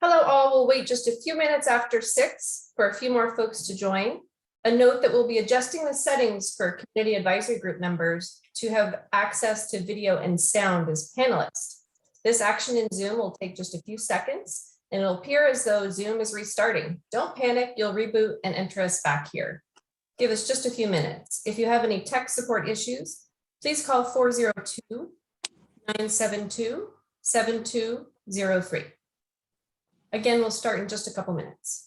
Hello all, we'll wait just a few minutes after 6 for a few more folks to join. A note that we'll be adjusting the settings for community advisory group members to have access to video and sound as panelists. This action in Zoom will take just a few seconds and it'll appear as though Zoom is restarting. Don't panic, you'll reboot and enter us back here. Give us just a few minutes. If you have any tech support issues, please call 402-972-7203. Again, we'll start in just a couple minutes.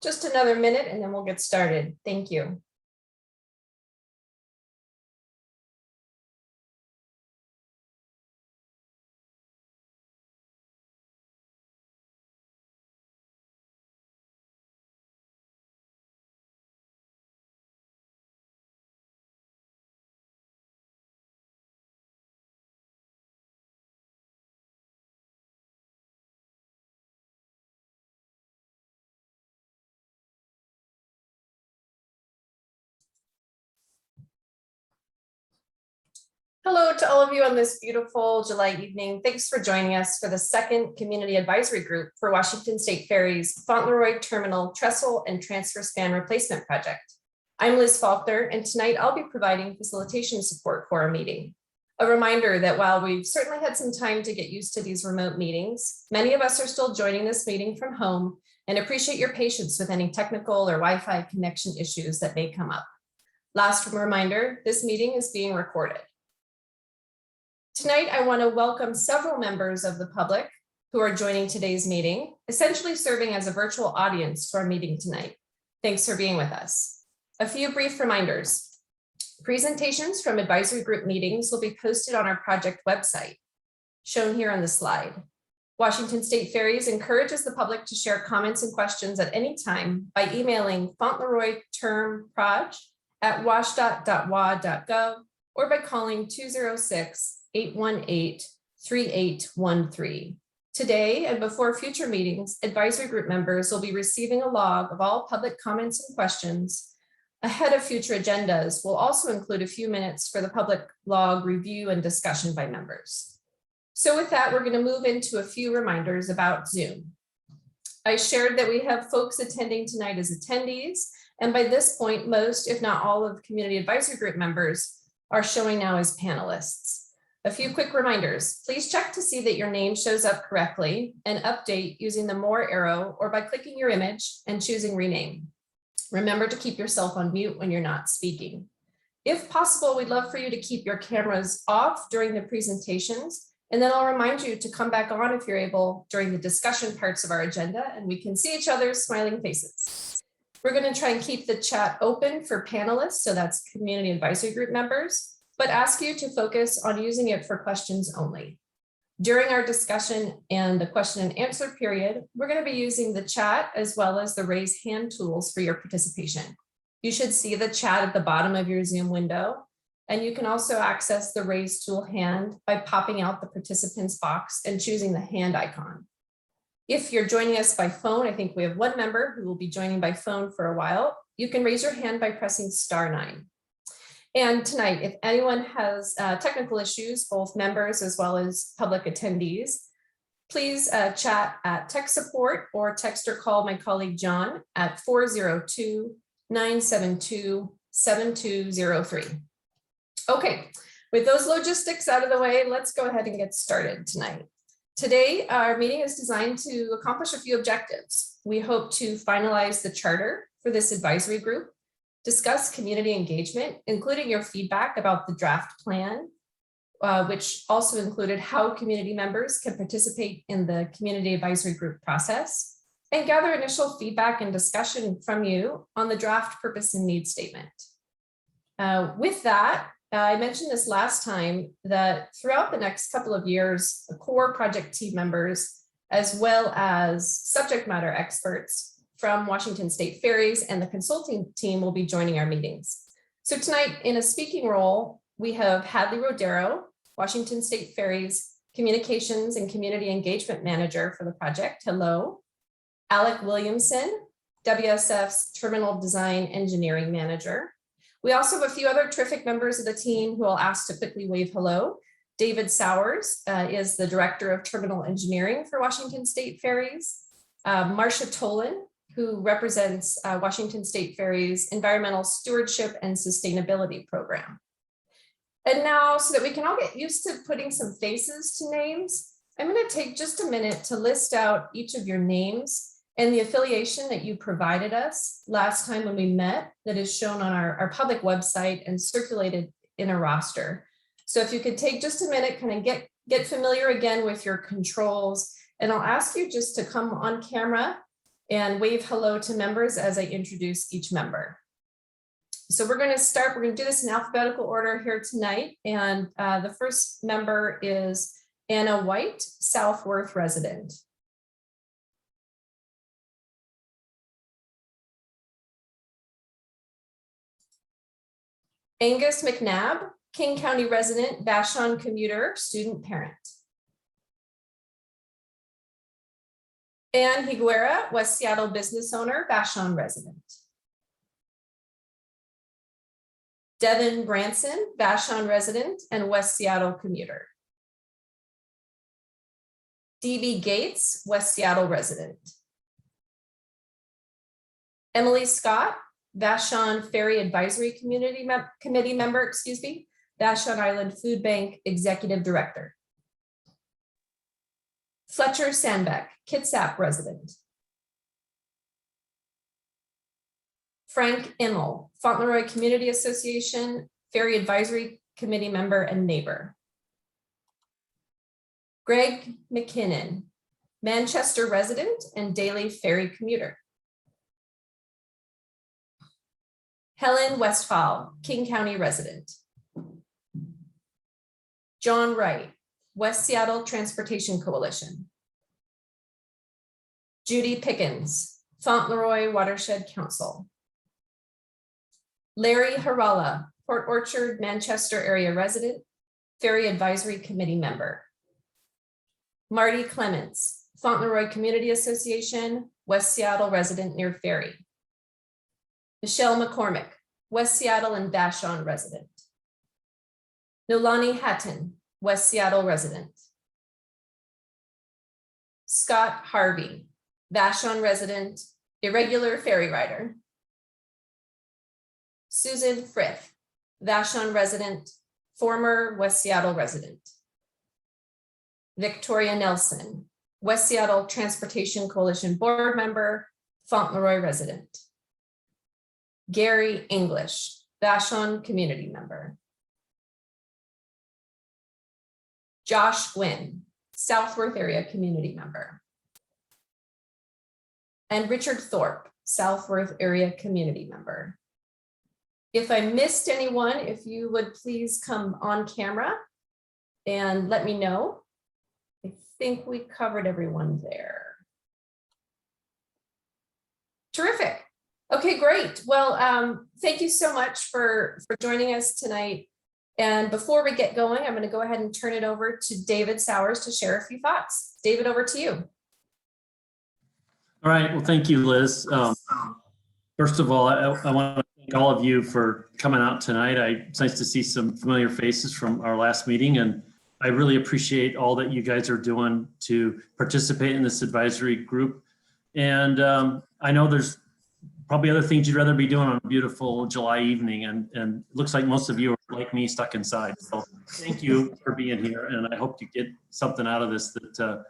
Just another minute and then we'll get started. Thank you. Hello to all of you on this beautiful July evening. Thanks for joining us for the second community advisory group for Washington State Ferry's Fauntleroy Terminal Trestle and Transfer Span Replacement Project. I'm Liz Faulkner, and tonight I'll be providing facilitation support for our meeting. A reminder that while we've certainly had some time to get used to these remote meetings, many of us are still joining this meeting from home and appreciate your patience with any technical or Wi-Fi connection issues that may come up. Last reminder, this meeting is being recorded. Tonight, I want to welcome several members of the public who are joining today's meeting, essentially serving as a virtual audience to our meeting tonight. Thanks for being with us. A few brief reminders. Presentations from advisory group meetings will be posted on our project website, shown here on the slide. Washington State Ferries encourages the public to share comments and questions at any time by emailing fauntleroytermproj@washdot.wa.gov or by calling 206-818-3813. Today and before future meetings, advisory group members will be receiving a log of all public comments and questions. Ahead of future agendas, we'll also include a few minutes for the public log review and discussion by members. So with that, we're going to move into a few reminders about Zoom. I shared that we have folks attending tonight as attendees, and by this point, most, if not all, of community advisory group members are showing now as panelists. A few quick reminders. Please check to see that your name shows up correctly and update using the more arrow or by clicking your image and choosing rename. Remember to keep yourself on mute when you're not speaking. If possible, we'd love for you to keep your cameras off during the presentations, and then I'll remind you to come back on if you're able during the discussion parts of our agenda and we can see each other's smiling faces. We're going to try and keep the chat open for panelists, so that's community advisory group members, but ask you to focus on using it for questions only. During our discussion and the question and answer period, we're going to be using the chat as well as the raise hand tools for your participation. You should see the chat at the bottom of your Zoom window, and you can also access the raise tool hand by popping out the participants box and choosing the hand icon. If you're joining us by phone, I think we have one member who will be joining by phone for a while. You can raise your hand by pressing *9. And tonight, if anyone has technical issues, both members as well as public attendees, Please chat at tech support or text or call my colleague John at 402-972-7203. Okay, with those logistics out of the way, let's go ahead and get started tonight. Today, our meeting is designed to accomplish a few objectives. We hope to finalize the charter for this advisory group, discuss community engagement, including your feedback about the draft plan, which also included how community members can participate in the community advisory group process, and gather initial feedback and discussion from you on the draft purpose and need statement. With that, I mentioned this last time that throughout the next couple of years, the core project team members, as well as subject matter experts from Washington State Ferries and the consulting team will be joining our meetings. So tonight, in a speaking role, we have Hadley Rodero, Washington State Ferries Communications and Community Engagement Manager for the project. Hello. Alec Williamson, WSF's Terminal Design Engineering Manager. We also have a few other terrific members of the team who I'll ask to quickly wave hello. David Sowers is the Director of Terminal Engineering for Washington State Ferries. Marcia Tolan, who represents Washington State Ferries Environmental Stewardship and Sustainability Program. And now, so that we can all get used to putting some faces to names, I'm going to take just a minute to list out each of your names and the affiliation that you provided us last time when we met that is shown on our public website and circulated in a roster. So if you could take just a minute, kind of get familiar again with your controls, and I'll ask you just to come on camera and wave hello to members as I introduce each member. So we're going to do this in alphabetical order here tonight. And the first member is Anna White, Southworth resident. Angus McNabb, King County resident, Vashon commuter, student parent. Ann Higuera, West Seattle business owner, Vashon resident. Devin Branson, Vashon resident and West Seattle commuter. DB Gates, West Seattle resident. Emily Scott, Vashon Ferry Advisory Committee member, Vashon Island Food Bank Executive Director. Fletcher Sandbeck, Kitsap resident. Frank Immel, Fauntleroy Community Association Ferry Advisory Committee member and neighbor. Greg McKinnon, Manchester resident and daily ferry commuter. Helen Westphal, King County resident. John Wright, West Seattle Transportation Coalition. Judy Pickens, Fauntleroy Watershed Council. Larry Harala, Port Orchard, Manchester area resident, Ferry Advisory Committee member. Marty Clements, Fauntleroy Community Association, West Seattle resident near Ferry. Michelle McCormick, West Seattle and Vashon resident. Nolani Hatton, West Seattle resident. Scott Harvey, Vashon resident, irregular ferry rider. Susan Frith, Vashon resident, former West Seattle resident. Victoria Nelson, West Seattle Transportation Coalition board member, Fauntleroy resident. Gary English, Vashon community member. Josh Gwynn, Southworth area community member. And Richard Thorpe, Southworth area community member. If I missed anyone, if you would please come on camera and let me know. I think we covered everyone there. Terrific. Okay, great. Well, thank you so much for joining us tonight. And before we get going, I'm going to go ahead and turn it over to David Sowers to share a few thoughts. David, over to you. All right. Well, thank you, Liz. First of all, I want to thank all of you for coming out tonight. It's nice to see some familiar faces from our last meeting, and I really appreciate all that you guys are doing to participate in this advisory group. And I know there's probably other things you'd rather be doing on a beautiful July evening, and it looks like most of you are like me, stuck inside. So thank you for being here, and I hope you get something out of this. That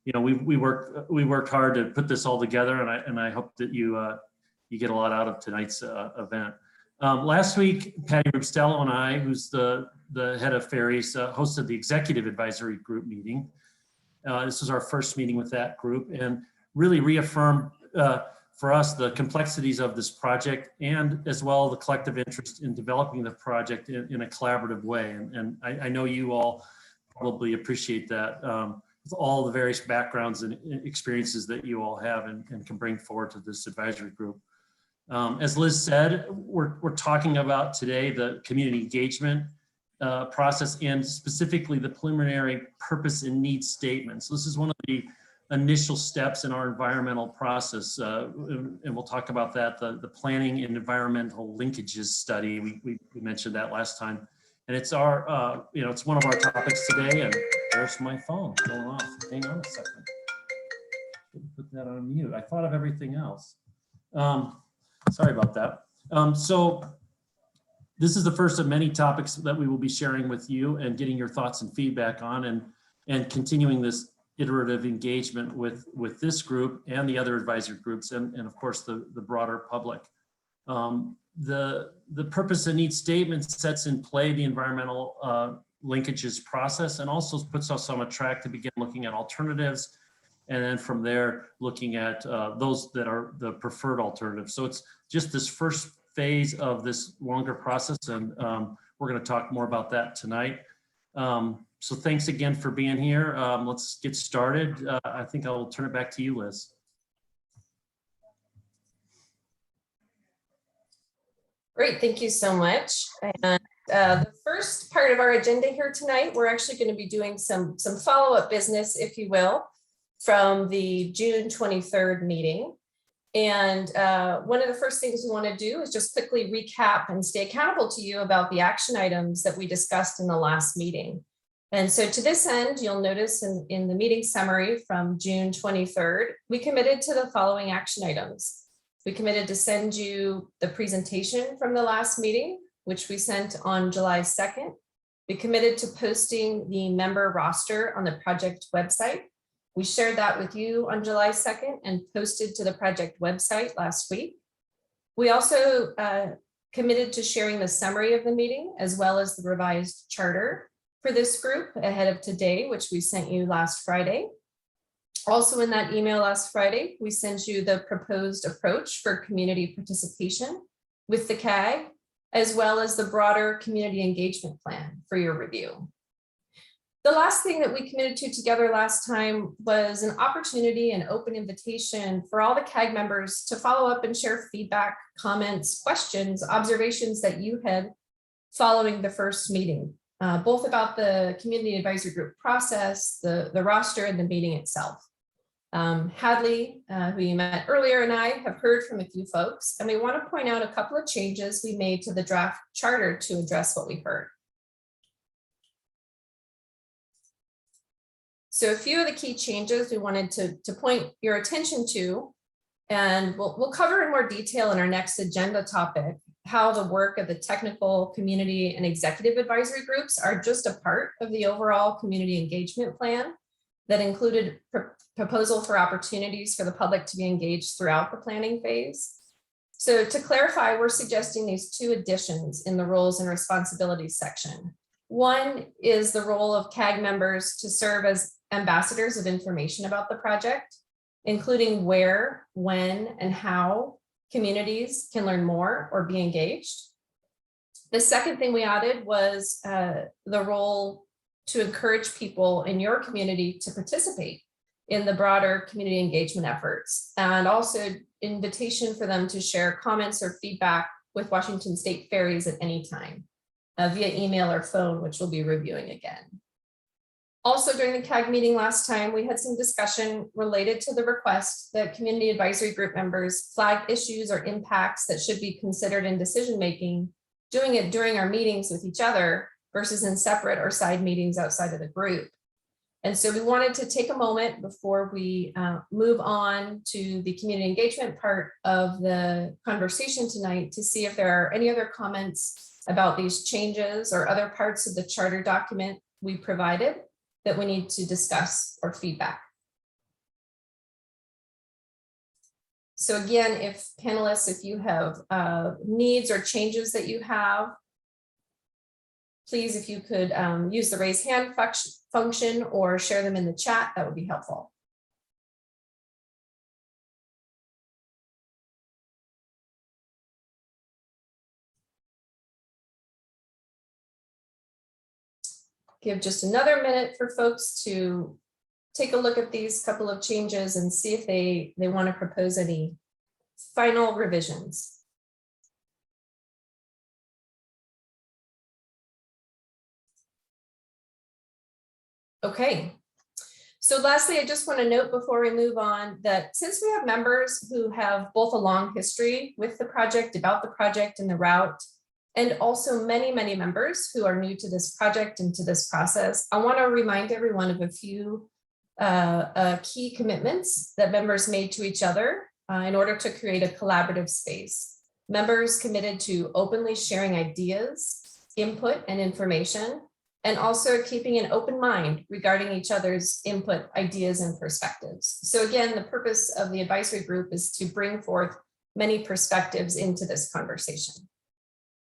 you know, we worked hard to put this all together, and I hope that you get a lot out of tonight's event. Last week, Patty Rubstello and I, who's the head of Ferries, hosted the executive advisory group meeting. This was our first meeting with that group, and really reaffirmed for us the complexities of this project, and as well the collective interest in developing the project in a collaborative way. And I know you all probably appreciate that, with all the various backgrounds and experiences that you all have and can bring forward to this advisory group. As Liz said, we're talking about today the community engagement process, and specifically the preliminary purpose and needs statement. So this is one of the initial steps in our environmental process, and we'll talk about that, the planning and environmental linkages study. We mentioned that last time, and it's our it's one of our topics today. And there's my phone going off. Hang on a second. Put that on mute. I thought of everything else. Sorry about that. So this is the first of many topics that we will be sharing with you and getting your thoughts and feedback on, and continuing this iterative engagement with this group and the other advisory groups, and of course the broader public. The purpose and needs statement sets in play the environmental linkages process, and also puts us on a track to begin looking at alternatives, and then from there looking at those that are the preferred alternatives. So it's just this first phase of this longer process, and we're going to talk more about that tonight. So thanks again for being here. Let's get started. I think I'll turn it back to you, Liz. Great, thank you so much. And the first part of our agenda here tonight, we're actually going to be doing some follow-up business, if you will, from the June 23rd meeting. And one of the first things we want to do is just quickly recap and stay accountable to you about the action items that we discussed in the last meeting. And so to this end, you'll notice in the meeting summary from June 23rd, we committed to the following action items. We committed to send you the presentation from the last meeting, which we sent on July 2nd. We committed to posting the member roster on the project website. We shared that with you on July 2nd and posted to the project website last week. We also committed to sharing the summary of the meeting as well as the revised charter for this group ahead of today, which we sent you last Friday. Also in that email last Friday, we sent you the proposed approach for community participation with the CAG, as well as the broader community engagement plan for your review. The last thing that we committed to together last time was an opportunity and open invitation for all the CAG members to follow up and share feedback, comments, questions, observations that you had following the first meeting, both about the community advisory group process, the roster, and the meeting itself. Hadley, who you met earlier, and I have heard from a few folks, and we want to point out a couple of changes we made to the draft charter to address what we heard. So a few of the key changes we wanted to point your attention to, and we'll cover in more detail in our next agenda topic, how the work of the technical, community, and executive advisory groups are just a part of the overall community engagement plan that included proposal for opportunities for the public to be engaged throughout the planning phase. So to clarify, we're suggesting these two additions in the roles and responsibilities section. One is the role of CAG members to serve as ambassadors of information about the project, including where, when, and how communities can learn more or be engaged. The second thing we added was the role to encourage people in your community to participate in the broader community engagement efforts, and also invitation for them to share comments or feedback with Washington State Ferries at any time via email or phone, which we'll be reviewing again. Also, during the CAG meeting last time, we had some discussion related to the request that community advisory group members flag issues or impacts that should be considered in decision-making, doing it during our meetings with each other, versus in separate or side meetings outside of the group. And so we wanted to take a moment before we move on to the community engagement part of the conversation tonight to see if there are any other comments about these changes or other parts of the charter document we provided that we need to discuss or feedback. So again, if panelists, if you have needs or changes that you have, please, if you could use the raise hand function or share them in the chat, that would be helpful. Give just another minute for folks to take a look at these couple of changes and see if they want to propose any final revisions. Okay, so lastly, I just want to note before we move on that since we have members who have both a long history with the project, about the project and the route, and also many, many members who are new to this project and to this process, I want to remind everyone of a few key commitments that members made to each other in order to create a collaborative space. Members committed to openly sharing ideas, input, and information, and also keeping an open mind regarding each other's input, ideas, and perspectives. So again, the purpose of the advisory group is to bring forth many perspectives into this conversation.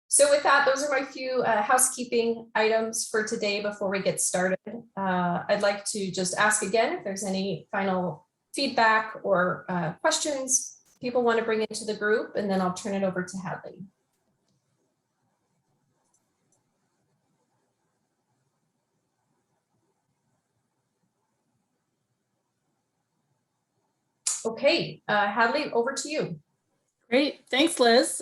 So with that, those are my few housekeeping items for today before we get started. I'd like to just ask again if there's any final feedback or questions people want to bring into the group, and then I'll turn it over to Hadley. Okay, Hadley, over to you. Great, thanks, Liz.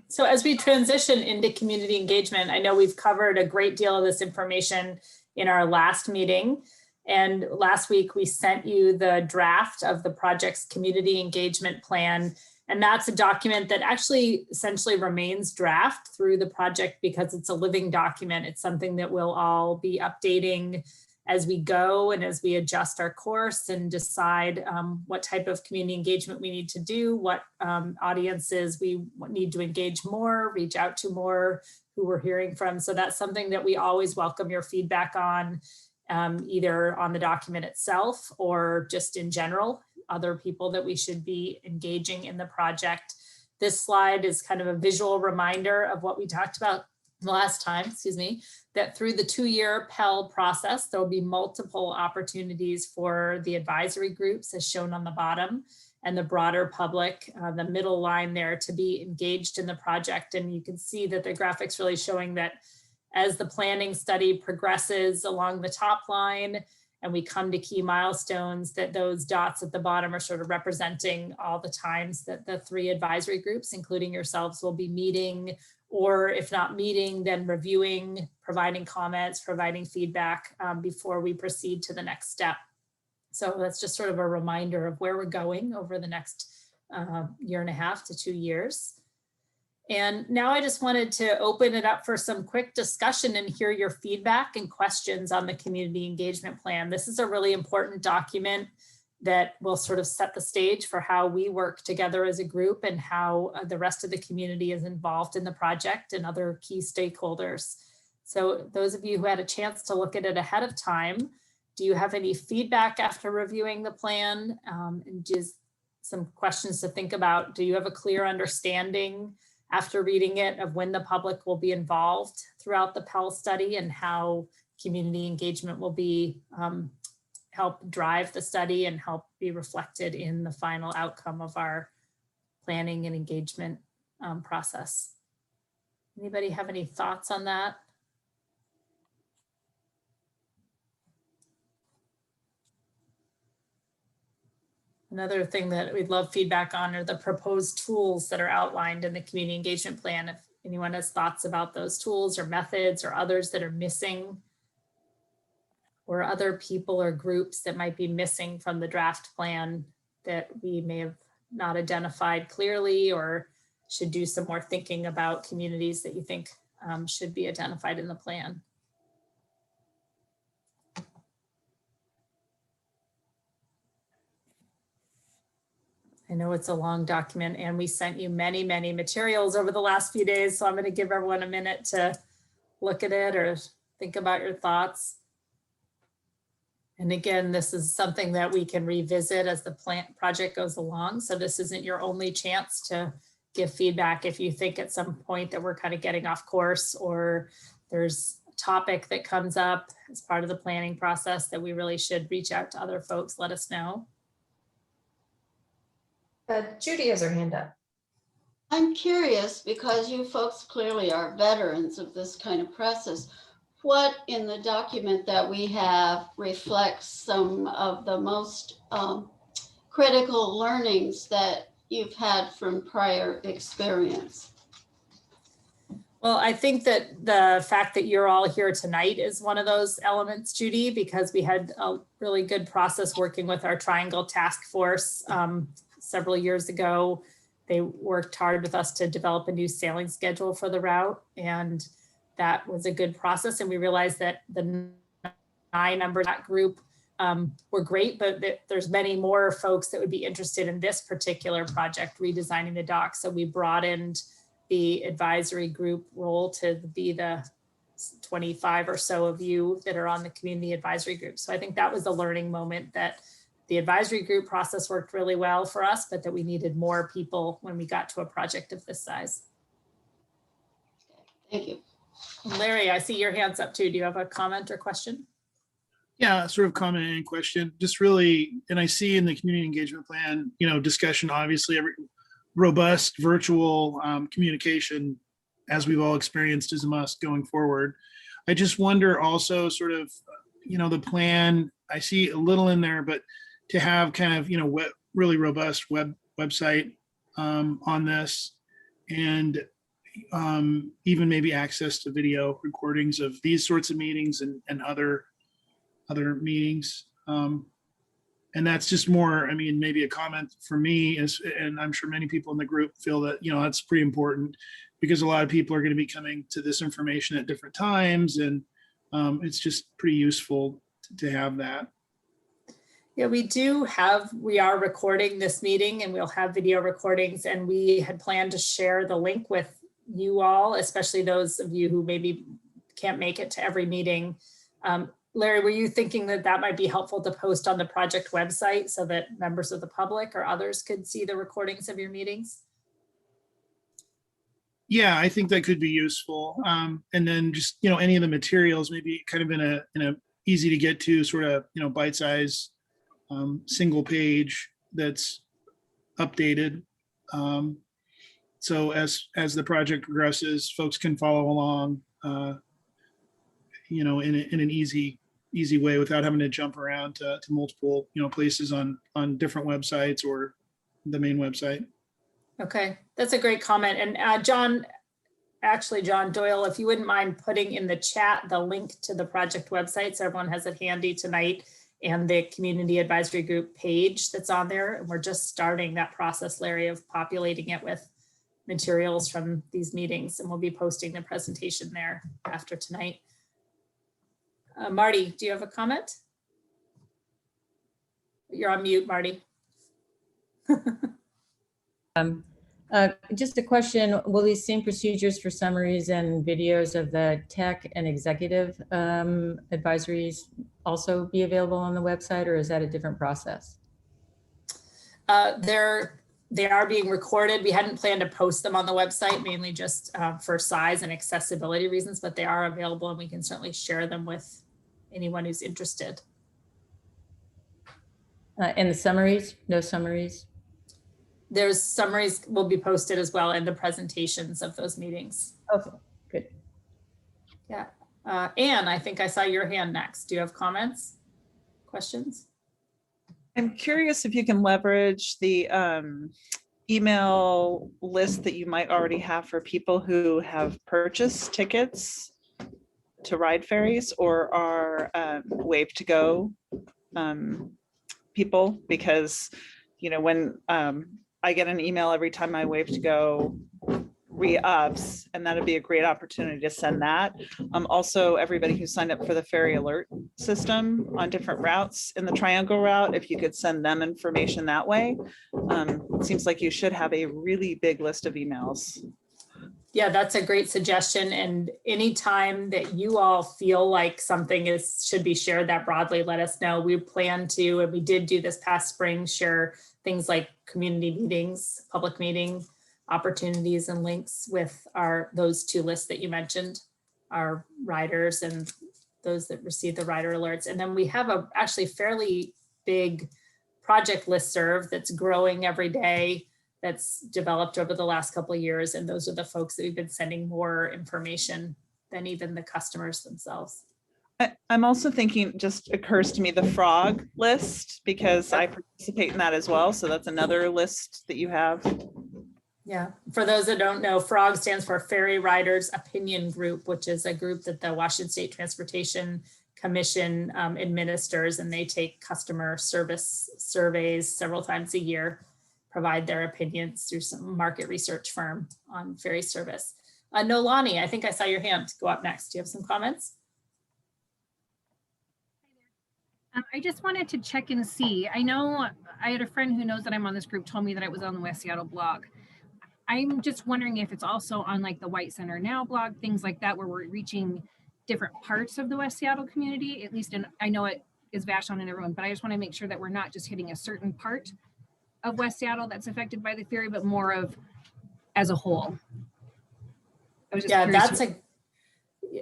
So as we transition into community engagement, I know we've covered a great deal of this information in our last meeting. And last week we sent you the draft of the project's community engagement plan. And that's a document that actually essentially remains draft through the project because it's a living document. It's something that we'll all be updating as we go and as we adjust our course and decide what type of community engagement we need to do, what audiences we need to engage more, reach out to more, who we're hearing from. So that's something that we always welcome your feedback on, either on the document itself or just in general, other people that we should be engaging in the project. This slide is kind of a visual reminder of what we talked about last time, that through the 2-year Pell process, there will be multiple opportunities for the advisory groups as shown on the bottom and the broader public, the middle line there, to be engaged in the project. And you can see that the graphics really showing that as the planning study progresses along the top line and we come to key milestones, that those dots at the bottom are sort of representing all the times that the 3 advisory groups, including yourselves, will be meeting, or if not meeting, then reviewing, providing comments, providing feedback before we proceed to the next step. So that's just sort of a reminder of where we're going over the next 1.5 to 2 years. And now I just wanted to open it up for some quick discussion and hear your feedback and questions on the community engagement plan. This is a really important document that will sort of set the stage for how we work together as a group and how the rest of the community is involved in the project and other key stakeholders. So those of you who had a chance to look at it ahead of time, do you have any feedback after reviewing the plan? And just some questions to think about. Do you have a clear understanding after reading it of when the public will be involved throughout the Pell study and how community engagement will be help drive the study and help be reflected in the final outcome of our planning and engagement process? Anybody have any thoughts on that? Another thing that we'd love feedback on are the proposed tools that are outlined in the community engagement plan. If anyone has thoughts about those tools or methods or others that are missing, or other people or groups that might be missing from the draft plan that we may have not identified clearly, or should do some more thinking about communities that you think should be identified in the plan. I know it's a long document and we sent you many, many materials over the last few days. So I'm going to give everyone a minute to look at it or think about your thoughts. And again, this is something that we can revisit as the project goes along. So this isn't your only chance to give feedback if you think at some point that we're kind of getting off course or there's a topic that comes up as part of the planning process that we really should reach out to other folks, let us know. Judy has her hand up. I'm curious because you folks clearly are veterans of this kind of process. What in the document that we have reflects some of the most critical learnings that you've had from prior experience? Well, I think that the fact that you're all here tonight is one of those elements, Judy, because we had a really good process working with our Triangle Task Force several years ago. They worked hard with us to develop a new sailing schedule for the route, and that was a good process. And we realized that the 9 members of that group were great, but there's many more folks that would be interested in this particular project, redesigning the dock. So we brought in the advisory group role to be the 25 or so of you that are on the community advisory group. So I think that was a learning moment, that the advisory group process worked really well for us, but that we needed more people when we got to a project of this size. Thank you. Larry, I see your hands up too. Do you have a comment or question? Yeah, sort of comment and question. Just really, and I see in the community engagement plan, discussion, obviously, every robust virtual communication, as we've all experienced, is a must going forward. I just wonder also sort of, the plan, I see a little in there, but to have kind of, really robust website on this, and even maybe access to video recordings of these sorts of meetings and other meetings. And that's just more, maybe a comment for me is, and I'm sure many people in the group feel that, that's pretty important, because a lot of people are going to be coming to this information at different times. And it's just pretty useful to have that. Yeah, we are recording this meeting and we'll have video recordings, and we had planned to share the link with you all, especially those of you who maybe can't make it to every meeting. Larry, were you thinking that that might be helpful to post on the project website so that members of the public or others could see the recordings of your meetings? Yeah, I think that could be useful. And then just, any of the materials, maybe kind of in a easy to get to sort of, bite-size single page that's updated. So as the project progresses, folks can follow along, in an easy way without having to jump around to multiple, places on different websites or the main website. Okay, that's a great comment. And John Doyle, if you wouldn't mind putting in the chat the link to the project website so everyone has it handy tonight, and the community advisory group page that's on there. And we're just starting that process, Larry, of populating it with materials from these meetings, and we'll be posting the presentation there after tonight. Marty, do you have a comment? You're on mute, Marty. Just a question, will these same procedures for summaries and videos of the tech and executive advisories also be available on the website, or is that a different process? They are being recorded. We hadn't planned to post them on the website, mainly just for size and accessibility reasons, but they are available and we can certainly share them with anyone who's interested. And the summaries, no summaries? There's summaries will be posted as well, and the presentations of those meetings. Okay, good. Yeah. Anne, I think I saw your hand next. Do you have comments, questions? I'm curious if you can leverage the email list that you might already have for people who have purchased tickets to ride ferries or are Wave to Go people, because when I get an email every time my Wave to Go re-ups, and that'd be a great opportunity to send that. Also, everybody who signed up for the ferry alert system on different routes in the Triangle route, if you could send them information that way. It seems like you should have a really big list of emails. Yeah, that's a great suggestion. And anytime that you all feel like something should be shared that broadly, let us know. We plan to, and we did do this past spring, share things like community meetings, public meeting opportunities and links with those two lists that you mentioned, our riders and those that receive the rider alerts. And then we have a actually fairly big project listserv that's growing every day, that's developed over the last couple of years. And those are the folks that we've been sending more information than even the customers themselves. I'm also thinking, just occurs to me, the frog list, because I participate in that as well. So that's another list that you have. Yeah, for those that don't know, FROG stands for Ferry Riders Opinion Group, which is a group that the Washington State Transportation Commission administers, and they take customer service surveys several times a year, provide their opinions through some market research firm on ferry service. Nolani, I think I saw your hand go up next. Do you have some comments? I just wanted to check and see. I know I had a friend who knows that I'm on this group told me that it was on the West Seattle blog. I'm just wondering if it's also on like the White Center Now blog, things like that, where we're reaching different parts of the West Seattle community, at least I know it is Vashon and everyone, but I just want to make sure that we're not just hitting a certain part of West Seattle that's affected by the ferry, but more of as a whole. I was just curious.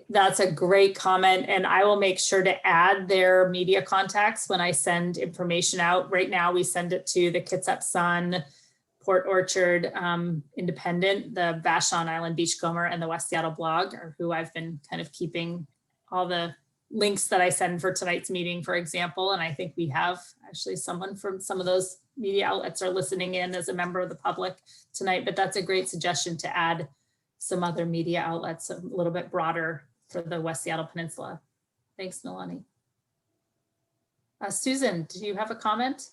That's a great comment, and I will make sure to add their media contacts when I send information out. Right now, we send it to the Kitsap Sun, Port Orchard Independent, the Vashon Island Beachcomber, and the West Seattle blog, are who I've been kind of keeping all the links that I send for tonight's meeting, for example. And I think we have actually someone from some of those media outlets are listening in as a member of the public tonight, but that's a great suggestion to add some other media outlets a little bit broader for the West Seattle Peninsula. Thanks, Nolani. Susan, do you have a comment?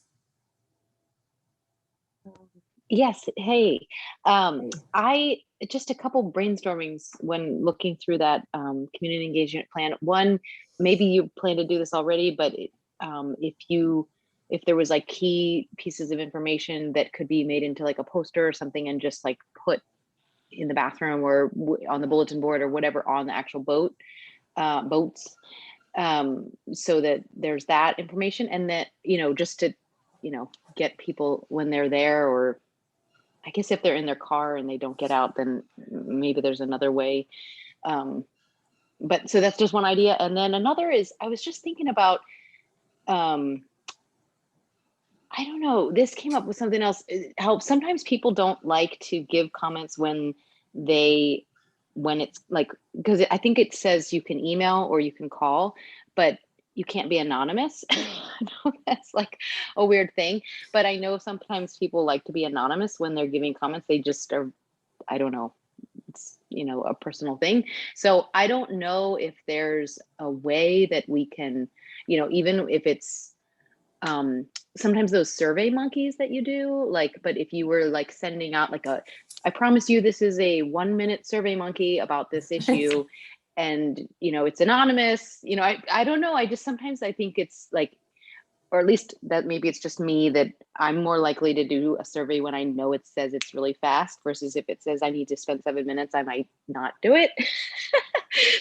Yes. Hey, I just a couple brainstormings when looking through that community engagement plan. One, maybe you plan to do this already, but if there was like key pieces of information that could be made into like a poster or something and just like put in the bathroom or on the bulletin board or whatever on the actual boats, so that there's that information, and that, just to, get people when they're there, or I guess if they're in their car and they don't get out, then maybe there's another way. But so that's just one idea. And then another is, I was just thinking about, I don't know, this came up with something else. It helps. Sometimes people don't like to give comments when it's like, because I think it says you can email or you can call, but you can't be anonymous. I know that's like a weird thing, but I know sometimes people like to be anonymous when they're giving comments. They just are, I don't know, it's, a personal thing. So I don't know if there's a way that we can, even if it's, sometimes those survey monkeys that you do, like, but if you were like sending out like I promise you, this is a 1-minute survey monkey about this issue, and, it's anonymous, I don't know. I just, sometimes I think it's like, or at least that maybe it's just me, that I'm more likely to do a survey when I know it says it's really fast versus if it says I need to spend 7 minutes, I might not do it.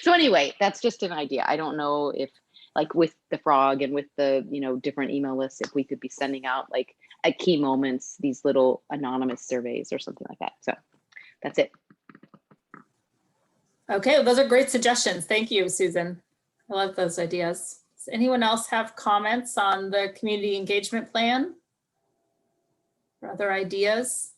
So anyway, that's just an idea. I don't know if, like with the frog and with the, different email lists, if we could be sending out like at key moments, these little anonymous surveys or something like that. So that's it. Okay, well, those are great suggestions. Thank you, Susan. I love those ideas. Does anyone else have comments on the community engagement plan or other ideas?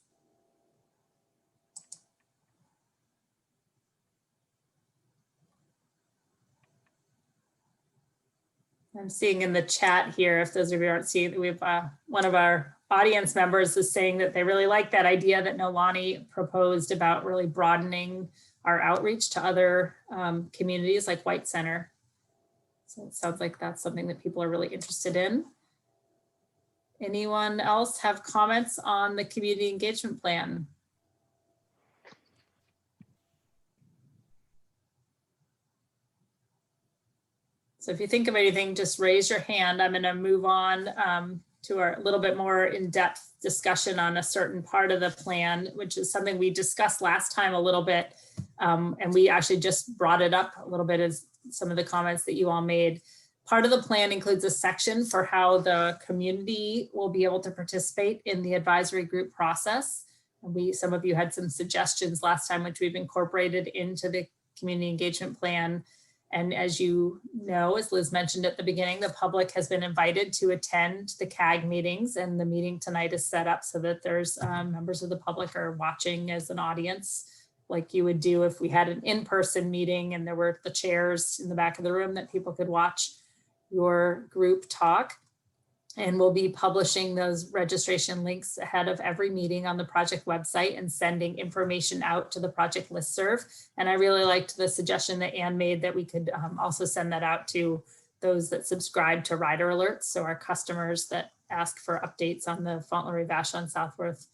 I'm seeing in the chat here, if those of you aren't seeing, we have one of our audience members is saying that they really like that idea that Nolani proposed about really broadening our outreach to other communities like White Center. So it sounds like that's something that people are really interested in. Anyone else have comments on the community engagement plan? So if you think of anything, just raise your hand. I'm going to move on to our little bit more in-depth discussion on a certain part of the plan, which is something we discussed last time a little bit. And we actually just brought it up a little bit as some of the comments that you all made. Part of the plan includes a section for how the community will be able to participate in the advisory group process. And some of you had some suggestions last time, which we've incorporated into the community engagement plan. And as you know, as Liz mentioned at the beginning, the public has been invited to attend the CAG meetings, and the meeting tonight is set up so that there's members of the public are watching as an audience, like you would do if we had an in-person meeting and there were the chairs in the back of the room that people could watch your group talk. And we'll be publishing those registration links ahead of every meeting on the project website and sending information out to the project listserv. And I really liked the suggestion that Anne made that we could also send that out to those that subscribe to rider alerts. So our customers that ask for updates on the Fauntleroy Vashon Southworth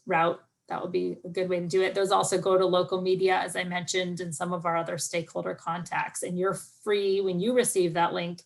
route, that would be a good way to do it. Those also go to local media, as I mentioned, and some of our other stakeholder contacts. And you're free when you receive that link